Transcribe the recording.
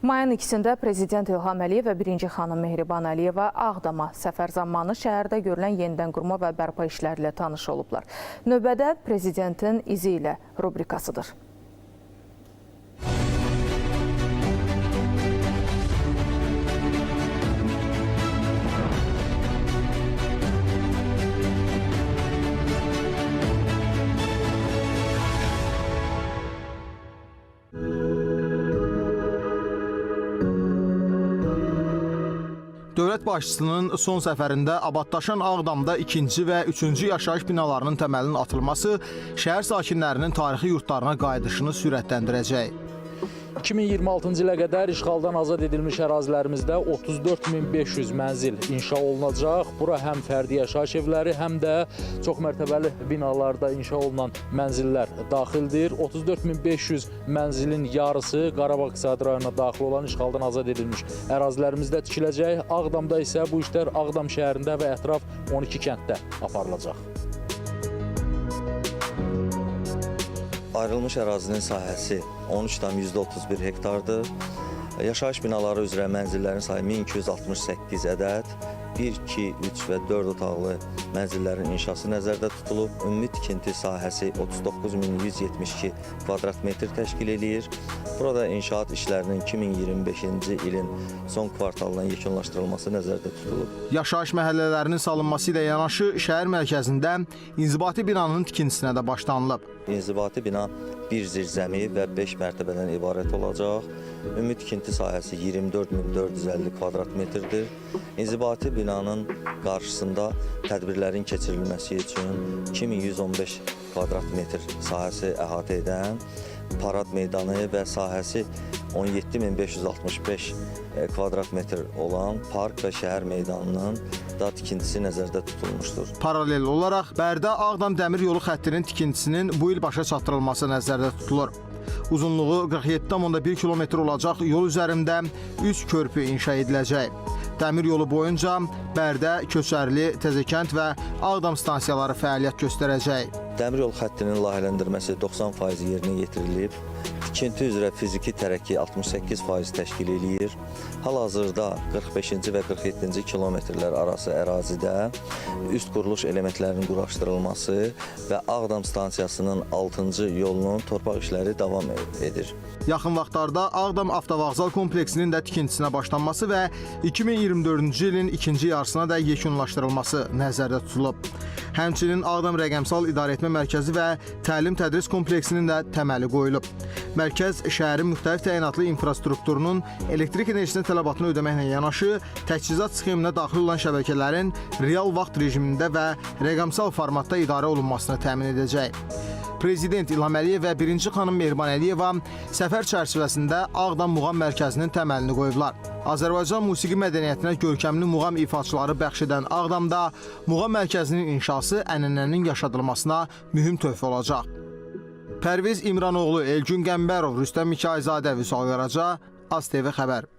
Mayın 2-də Prezident İlham Əliyev və 1-ci xanım Mehriban Əliyeva Ağdama səfər zamanı şəhərdə görülən yenidən qurma və bərpa işləri ilə tanış olublar. Növbədə Prezidentin izi ilə rubrikasıdır. Dövlət başçısının son səfərində abadlaşan Ağdamda 2-ci və 3-cü yaşayış binalarının təməlinin atılması şəhər sakinlərinin tarixi yurtlarına qayıdışını sürətləndirəcək. 2026-cı ilə qədər işğaldan azad edilmiş ərazilərimizdə 34.500 mənzil inşa olunacaq. Bura həm fərdi yaşayış evləri, həm də çoxmərtəbəli binalarda inşa olunan mənzillər daxildir. 34.500 mənzilin yarısı Qarabağ İqtisadi rayonuna daxil olan işğaldan azad edilmiş ərazilərimizdə tikiləcək. Ağdamda isə bu işlər Ağdam şəhərində və ətraf 12 kənddə aparılacaq. Ayrılmış ərazinin sahəsi 13,31 hektardır. Yaşayış binaları üzrə mənzillərin sayı 1268 ədəd. 1, 2, 3 və 4 otaqlı mənzillərin inşası nəzərdə tutulub. Ümumi tikinti sahəsi 39.172 kvadrat metr təşkil edir. Burada inşaat işlərinin 2025-ci ilin son kvartalından yekunlaşdırılması nəzərdə tutulub. Yaşayış məhəllələrinin salınması ilə yanaşı şəhər mərkəzində inzibati binanın tikintisinə də başlanılıb. İnzibati bina bir zirzəmi və 5 mərtəbədən ibarət olacaq. Ümumi tikinti sahəsi 24.450 kvadrat metrdir. İnzibati binanın qarşısında tədbirlərin keçirilməsi üçün 2115 kvadrat metr sahəsi əhatə edən parad meydanı və sahəsi 17.565 kvadrat metr olan park və şəhər meydanının da tikintisi nəzərdə tutulmuşdur. Paralel olaraq Bərdə-Ağdam dəmir yolu xəttinin tikintisinin bu il başa çatdırılması nəzərdə tutulur. Uzunluğu 47,1 kilometr olacaq yol üzərində 3 körpü inşa ediləcək. Dəmir yolu boyunca Bərdə, Köçərli, Təzəkənd və Ağdam stansiyaları fəaliyyət göstərəcək. Dəmir yolu xəttinin layihələndirməsi 90% yerinə yetirilib. Tikinti üzrə fiziki tərəqqi 68% təşkil eləyir. Hal-hazırda 45-ci və 47-ci kilometrlər arası ərazidə üst quruluş elementlərinin quraşdırılması və Ağdam stansiyasının 6-cı yolunun torpaq işləri davam edir. Yaxın vaxtlarda Ağdam avtovağzal kompleksinin də tikintisinə başlanması və 2024-cü ilin ikinci yarısına da yekunlaşdırılması nəzərdə tutulub. Həmçinin Ağdam Rəqəmsal İdarəetmə Mərkəzi və Təlim-Tədris kompleksinin də təməli qoyulub. Mərkəz şəhərin müxtəlif təyinatlı infrastrukturunun elektrik enerjisinin tələbatını ödəməklə yanaşı, təchizat sxeminə daxil olan şəbəkələrin real vaxt rejimində və rəqəmsal formatda idarə olunmasını təmin edəcək. Prezident İlham Əliyev və 1-ci xanım Mehriban Əliyeva səfər çərçivəsində Ağdam Muğam Mərkəzinin təməlini qoyublar. Azərbaycan musiqi mədəniyyətinə görkəmli muğam ifaçıları bəxş edən Ağdamda Muğam Mərkəzinin inşası ənənənin yaşadılmasına mühüm töhfə olacaq. Pərviz İmranoğlu, Elgün Qəmbərov, Rüstəm Mikayılzadə, Vüsal Qaraca, AzTV xəbər.